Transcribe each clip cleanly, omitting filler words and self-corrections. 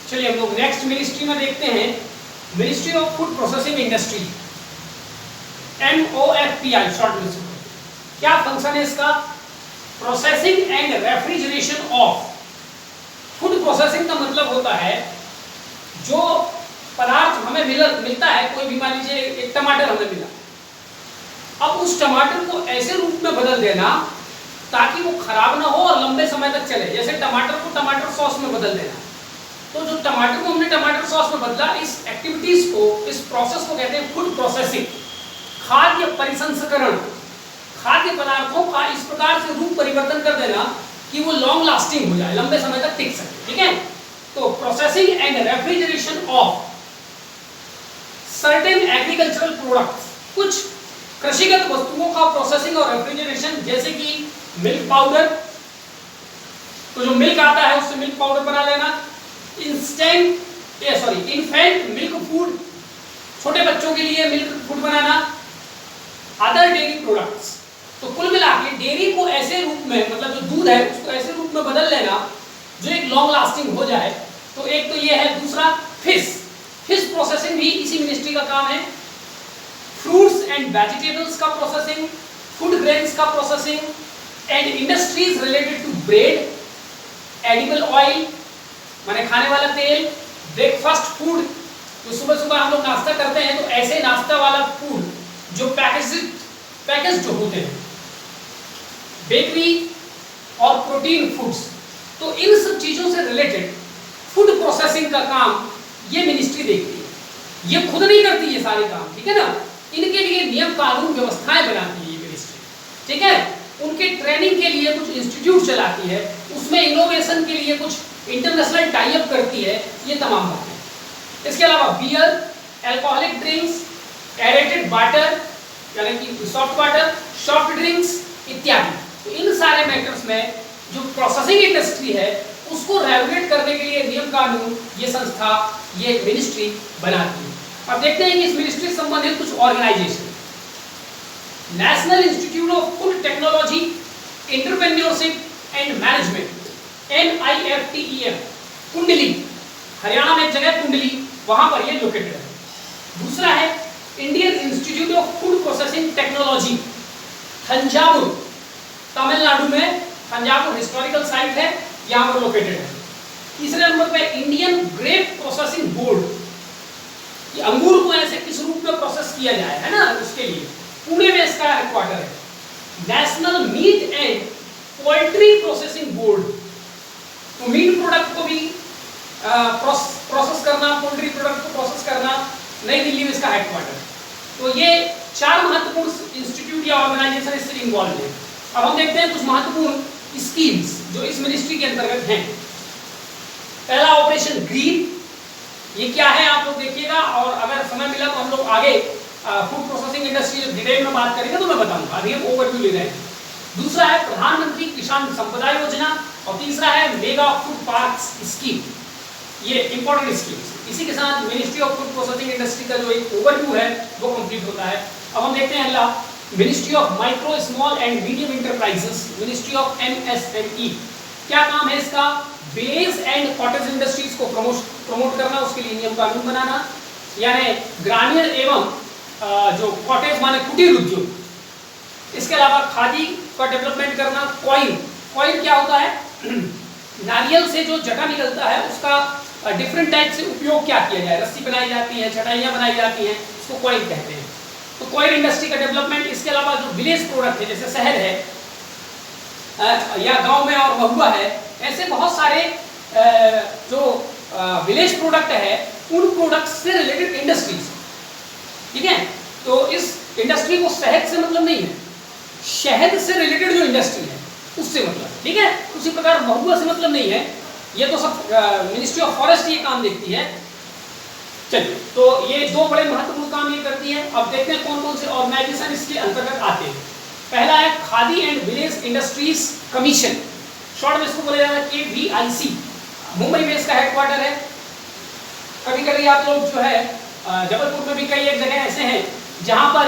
चलिए हम लोग नेक्स्ट मिनिस्ट्री में देखते हैं, ministry of food processing industry, MOFPI short में। क्या फंक्शन है इसका? Processing and refrigeration of. Food processing का मतलब होता है जो पदार्थ हमें मिलता है, कोई भी मान लीजिए एक टमाटर हमें मिला, अब उस टमाटर को ऐसे रूप में बदल देना ताकि वो खराब ना हो और लंबे समय तक चले। जैसे टमाटर को टमाटर सॉस में बदल देना, तो जो टमाटर को हमने टमाटर सॉस में बदला, इस एक्टिविटीज को, इस प्रोसेस को कहते हैं फूड प्रोसेसिंग। खाद्य परिसंस्करण, खाद्य पदार्थों का इस प्रकार से रूप परिवर्तन कर देना कि वो लॉन्ग लास्टिंग हो जाए, लंबे समय तक टिक सके। ठीक है, तो processing and refrigeration of certain agricultural products, कुछ कृषिगत वस्तुओं का प्रोसेसिंग और रेफ्रिजरेशन, जैसे कि मिल्क पाउडर, तो जो मिल्क आता है उससे मिल्क पाउडर बना लेना, इन्फेंट मिल्क फूड, छोटे बच्चों के लिए मिल्क फूड बनाना, अदर डेयरी प्रोडक्ट्स। तो कुल मिला के डेयरी को ऐसे रूप में, मतलब जो दूध है उसको ऐसे रूप में बदल लेना जो एक लॉन्ग लास्टिंग हो जाए। तो एक तो ये है। दूसरा फिश प्रोसेसिंग भी इसी मिनिस्ट्री का काम है। फ्रूट्स एंड वेजिटेबल्स का प्रोसेसिंग, फूड ग्रेन्स का processing and industries related to bread, edible oil माने खाने वाला तेल, ब्रेकफास्ट फूड, तो सुबह सुबह हम लोग नाश्ता करते हैं तो ऐसे नाश्ता वाला फूड जो पैकेज जो होते हैं, बेकरी और प्रोटीन फूड्स, तो इन सब चीजों से रिलेटेड फूड प्रोसेसिंग का काम ये मिनिस्ट्री देखती है। ये खुद नहीं करती ये सारे काम, ठीक है ना, इनके लिए नियम कानून व्यवस्थाएं बनाती है ये मिनिस्ट्री। ठीक है, उनके ट्रेनिंग के लिए कुछ इंस्टीट्यूट चलाती है, उसमें इनोवेशन के लिए कुछ इंटरनेशनल टाई अप करती है, ये तमाम बातें। इसके अलावा beer, alcoholic drinks, aerated water यानी कि सॉफ्ट वाटर, सॉफ्ट ड्रिंक्स इत्यादि, तो इन सारे मैटर्स में जो प्रोसेसिंग इंडस्ट्री है उसको रेगुलेट करने के लिए नियम कानून ये संस्था, ये मिनिस्ट्री बनाती है। अब देखते हैं कि इस मिनिस्ट्री से संबंधित कुछ organisation. National institute of food technology, entrepreneurship and management, NIFTEM, Kundli, Haryana में एक जगह कुंडली, वहां पर ये लोकेटेड है। दूसरा है Indian institute of food processing technology, Thanjavur, Tamil Nadu में, तंजावुर हिस्टोरिकल साइट है, यहां पर लोकेटेड है। तीसरे नंबर पे इंडियन ग्रेप प्रोसेसिंग बोर्ड, ये अंगूर को ऐसे किस रूप में प्रोसेस किया जाए, है ना, उसके लिए पुणे में इसका हेडक्वार्टर है। National meat and poultry processing board, तो मीट प्रोडक्ट को भी प्रोसेस करना, पोल्ट्री प्रोडक्ट को प्रोसेस करना, नई दिल्ली में इसका हेडक्वार्टर। तो ये 4 महत्वपूर्ण इंस्टीट्यूट या ऑर्गेनाइजेशन इससे इन्वॉल्व है। अब हम देखते हैं कुछ महत्वपूर्ण स्कीम्स जो इस मिनिस्ट्री के अंतर्गत हैं। पहला ऑपरेशन ग्रीन, ये क्या है आप लोग देखिएगा, और अगर समय मिला तो हम लोग आगे फूड प्रोसेसिंग इंडस्ट्री जो डिटेल में बात करेंगे तो मैं बताऊंगा, अभी हम ओवरव्यू ले रहे हैं। दूसरा है प्रधानमंत्री किसान संपदा योजना, और तीसरा है मेगा फूड पार्क्स स्कीम, ये इंपॉर्टेंट स्कीम्स। इसी के साथ ministry of food processing industry का जो एक ओवरव्यू है वो कंप्लीट होता है। अब हम देखते हैं अगला, ministry of micro small and medium enterprises, ministry of MSME। क्या काम है इसका? विलेज एंड कॉटेज इंडस्ट्रीज को प्रमोट करना, उसके लिए नियम कानून बनाना, यानी ग्रामीण एवं जो कॉटेज माने कुटीर उद्योग, इसके अलावा खादी का डेवलपमेंट करना। कॉइन क्या होता है? नारियल से जो जटा निकलता है उसका डिफरेंट टाइप से उपयोग क्या किया जाए, रस्सी बनाई जाती है, चटाइयाँ बनाई जाती हैं, उसको कॉइन कहते हैं। तो कॉइन इंडस्ट्री का डेवलपमेंट। इसके अलावा जो विलेज प्रोडक्ट है, जैसे शहद है या गांव में और महुआ है, ऐसे बहुत सारे जो विलेज प्रोडक्ट है उन प्रोडक्ट से रिलेटेड इंडस्ट्रीज, ठीक है। तो इस इंडस्ट्री को शहद से मतलब नहीं है, शहद से रिलेटेड जो इंडस्ट्री है उससे मतलब, ठीक है। उसी प्रकार महुआ से मतलब नहीं है, ये तो सब मिनिस्ट्री ऑफ फॉरेस्ट ये काम देखती है। चलिए, तो ये 2 बड़े महत्वपूर्ण काम ये करती है। अब देखते हैं कौन कौन से ऑर्गेनाइजेशन इसके अंतर्गत आते हैं। पहला है khadi and village industries commission, short में इसको बोला जाता है KVIC, मुंबई में इसका हेडक्वार्टर है। कभी कभी आप लोग जो है जबलपुर में भी कई एक जगह ऐसे हैं जहां पर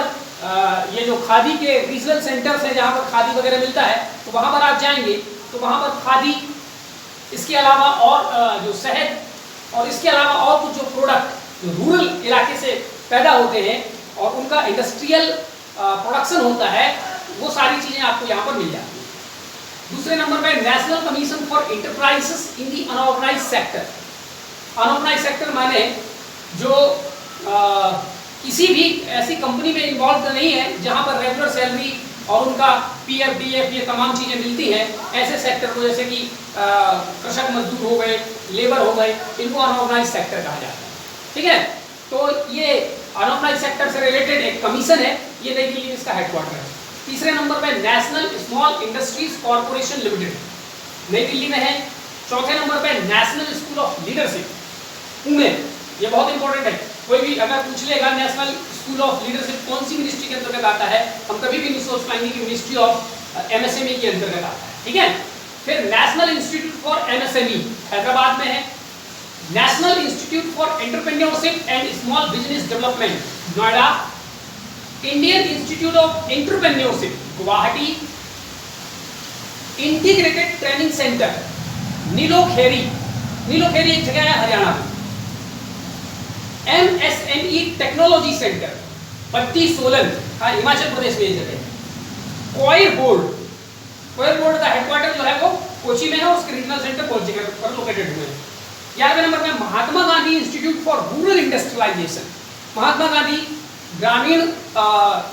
ये जो खादी के रीजनल सेंटर्स हैं जहां पर खादी वगैरह मिलता है, तो वहां पर आप जाएंगे तो वहां पर खादी, इसके अलावा और जो शहद और इसके अलावा और कुछ जो प्रोडक्ट जो रूरल इलाके से पैदा होते हैं और उनका इंडस्ट्रियल प्रोडक्शन होता है, वो सारी चीजें आपको यहाँ पर मिल जाती हैं। दूसरे नंबर पे national commission for enterprises in the unorganised sector. Unorganised sector माने जो किसी भी ऐसी कंपनी में इन्वॉल्व नहीं है जहां पर रेगुलर सैलरी और उनका पीएफ डीएफ ये तमाम चीजें मिलती हैं, ऐसे सेक्टर को जैसे कि कृषक मजदूर हो गए, लेबर हो गए, इनको अनऑर्गेनाइज्ड सेक्टर कहा जाता है। ठीक है, तो ये अनऑर्गेनाइज्ड सेक्टर से रिलेटेड एक कमीशन है, ये नई दिल्ली में इसका हेडक्वार्टर है। तीसरे नंबर पे national small industries corporation limited नई दिल्ली में है। चौथे नंबर पे national school of leadership Pune, ये बहुत इंपॉर्टेंट है। कोई भी अगर पूछ लेगा नेशनल स्कूल ऑफ लीडरशिप कौन सी मिनिस्ट्री के अंतर्गत आता है, हम कभी भी नहीं सोच पाएंगे कि मिनिस्ट्री ऑफ एमएसएमई के अंतर्गत आता है। ठीक है, फिर national institute for MSME Hyderabad में है। National institute for entrepreneurship and small business development Noida. Indian institute of entrepreneurship Guwahati. Integrated training centre Nilokheri, Nilokheri एक जगह है हरियाणा में। MSME टेक्नोलॉजी सेंटर पट्टी सोलन, हिमाचल प्रदेश में ये जगह है। कोयर बोर्ड, कोयर बोर्ड का हेडक्वार्टर जो है वो कोची में है, उसके रीजनल सेंटर कोची पर लोकेटेड हुए हैं। 11वें नंबर में Mahatma Gandhi institute for rural industrialisation. Mahatma Gandhi ग्रामीण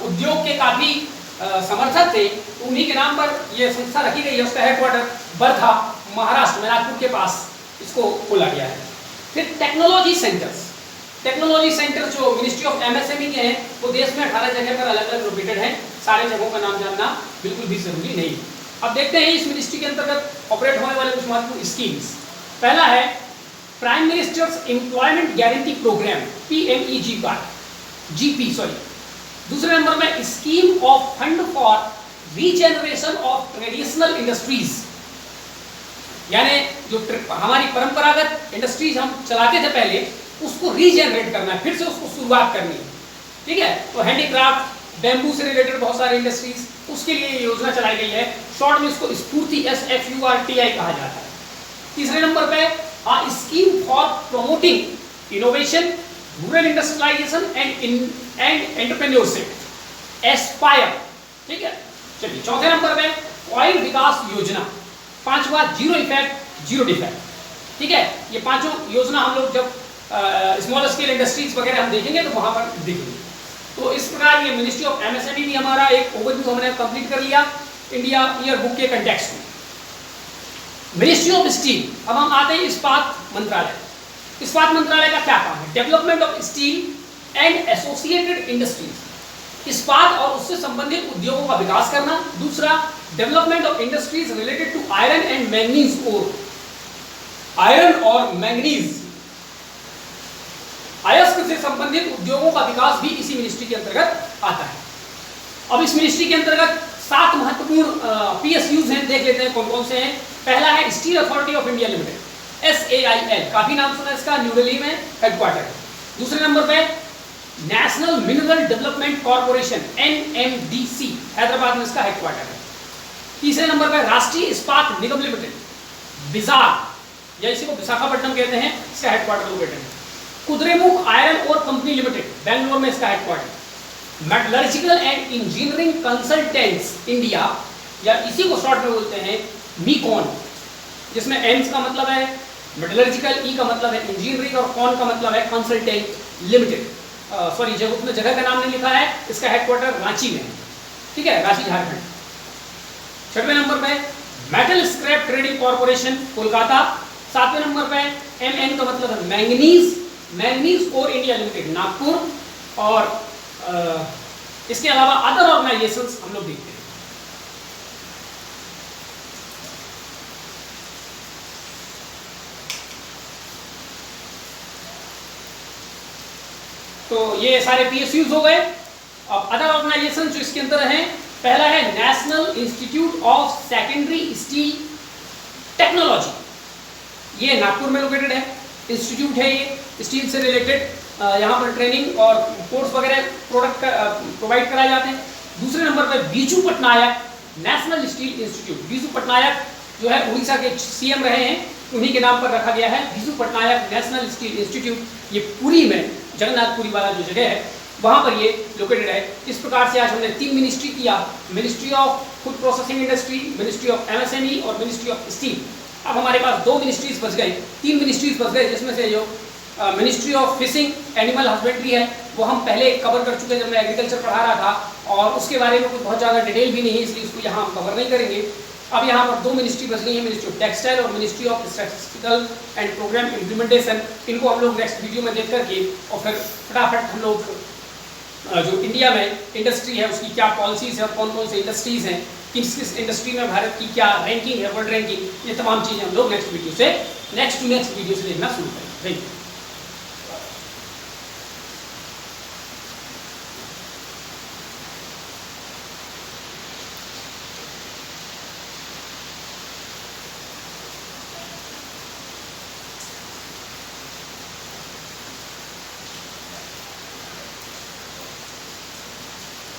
उद्योग के काफी समर्थक थे, उन्हीं के नाम पर यह संस्था रखी गई है। उसका हेडक्वार्टर वर्धा महाराष्ट्र में नागपुर के पास इसको खोला गया है। फिर टेक्नोलॉजी सेंटर्स, टेक्नोलॉजी सेंटर जो मिनिस्ट्री ऑफ एमएसएमई के हैं वो देश में 18 जगह पर अलग अलग लोकेटेड हैं। सारे जगहों का नाम जानना बिल्कुल भी जरूरी नहीं। अब देखते हैं इस मिनिस्ट्री के अंतर्गत ऑपरेट होने वाले कुछ महत्वपूर्ण स्कीम्स। पहला है prime minister's employment guarantee programme GP. दूसरे नंबर में scheme of fund for regeneration of traditional industries, यानी जो हमारी परंपरागत इंडस्ट्रीज हम चलाते थे पहले उसको रीजेनरेट करना है, फिर से उसको शुरुआत करनी है। ठीक है, तो हैंडीक्राफ्ट, बैम्बू से रिलेटेड बहुत सारे इंडस्ट्रीज, उसके लिए ये योजना चलाई गई है। शॉर्ट में इसको स्फूर्ति SFURTI कहा जाता है। तीसरे नंबर पे scheme for promoting innovation, rural industrialisation and entrepreneurship ASPIRE. ठीक है, चलिए चौथे नंबर पे ऑयल विकास योजना। पांचवा जीरो इफेक्ट जीरो डिफेक्ट। ठीक है, ये पांचों योजना हम लोग जब स्मॉल स्केल इंडस्ट्रीज वगैरह हम देखेंगे तो वहां पर देखेंगे। तो इस प्रकार ये मिनिस्ट्री ऑफ एमएसएमई भी हमारा एक ओवरव्यू हमने कंप्लीट कर लिया इंडिया ईयर बुक के कंटेक्स्ट में। मिनिस्ट्री ऑफ स्टील, अब हम आते हैं इस्पात मंत्रालय। इस्पात मंत्रालय का क्या काम है? Development of steel and associated industries, इस्पात और उससे संबंधित उद्योगों का विकास करना। दूसरा development of industries related to iron and manganese ore, iron और मैंगनीज अयस्क से संबंधित उद्योगों का विकास भी इसी मिनिस्ट्री के अंतर्गत आता है। अब इस मिनिस्ट्री के अंतर्गत 7 महत्वपूर्ण PSUs हैं, देख लेते हैं कौन कौन से हैं। पहला है steel authority of India limited SAIL, काफी नाम सुना इसका, न्यू दिल्ली में हेडक्वार्टर है। दूसरे नंबर पे national mineral development corporation NMDC, Hyderabad में इसका हेडक्वार्टर है। तीसरे नंबर पे राष्ट्रीय इस्पात निगम लिमिटेड बिजार, या इसी को विशाखापट्टनम कहते हैं, इसका हेडक्वार्टर लोकेटेड है। कुद्रेमुख आयरन और कंपनी लिमिटेड बेंगलोर में इसका headquarter. Metallurgical and engineering consultants India, या इसी को शॉर्ट में बोलते हैं मीकॉन, जिसमें एम्स का मतलब है मेटलर्जिकल, ई का मतलब है इंजीनियरिंग और कॉन का मतलब है कंसल्टेंट लिमिटेड। सॉरी, उसने जगह का नाम नहीं लिखा है, इसका हेडक्वार्टर रांची में है। ठीक है, रांची झारखंड। 6वें नंबर पे metal scrap trading corporation Kolkata. 7वें नंबर पे MN का मतलब है manganese, manganese ore India limited Nagpur. और इसके अलावा अदर ऑर्गेनाइजेशंस हम लोग देखते हैं। तो ये सारे PSUs हो गए। अब अदर ऑर्गेनाइजेशन जो इसके अंदर हैं, पहला है national institute of secondary steel technology, ये नागपुर में लोकेटेड है। इंस्टीट्यूट है ये, स्टील से रिलेटेड यहाँ पर ट्रेनिंग और कोर्स वगैरह प्रोडक्ट प्रोवाइड कराए जाते हैं। दूसरे नंबर पर Biju Patnaik national steel institute, Biju Patnaik जो है उड़ीसा के CM रहे हैं, उन्हीं के नाम पर रखा गया है, Biju Patnaik national steel institute. ये पुरी में, जगन्नाथपुरी वाला जो जगह है वहाँ पर ये लोकेटेड है। इस प्रकार से आज हमने 3 मिनिस्ट्री किया, ministry of food processing industry, ministry of MSME और मिनिस्ट्री ऑफ स्टील। अब हमारे पास 2 मिनिस्ट्रीज बच गए, 3 मिनिस्ट्रीज बच गए, जिसमें से जो ministry of fishing animal husbandry है वो हम पहले कवर कर चुके हैं जब मैं एग्रीकल्चर पढ़ा रहा था, और उसके बारे में कुछ बहुत ज़्यादा डिटेल भी नहीं है, इसलिए उसको यहाँ हम कवर नहीं करेंगे। अब यहाँ पर 2 मिनिस्ट्री बच गई है, मिनिस्ट्री ऑफ टेक्सटाइल और ministry of statistical and programme implementation. इनको हम लोग नेक्स्ट वीडियो में देख करके और फिर फटाफट हम लोग जो इंडिया में इंडस्ट्री है उसकी क्या पॉलिसीज़ है और कौन कौन से इंडस्ट्रीज़ हैं, किस किस इंडस्ट्री में भारत की क्या रैंकिंग है, वर्ल्ड रैंकिंग, ये तमाम चीज़ें हम लोग नेक्स्ट वीडियो से देखना शुरू करेंगे।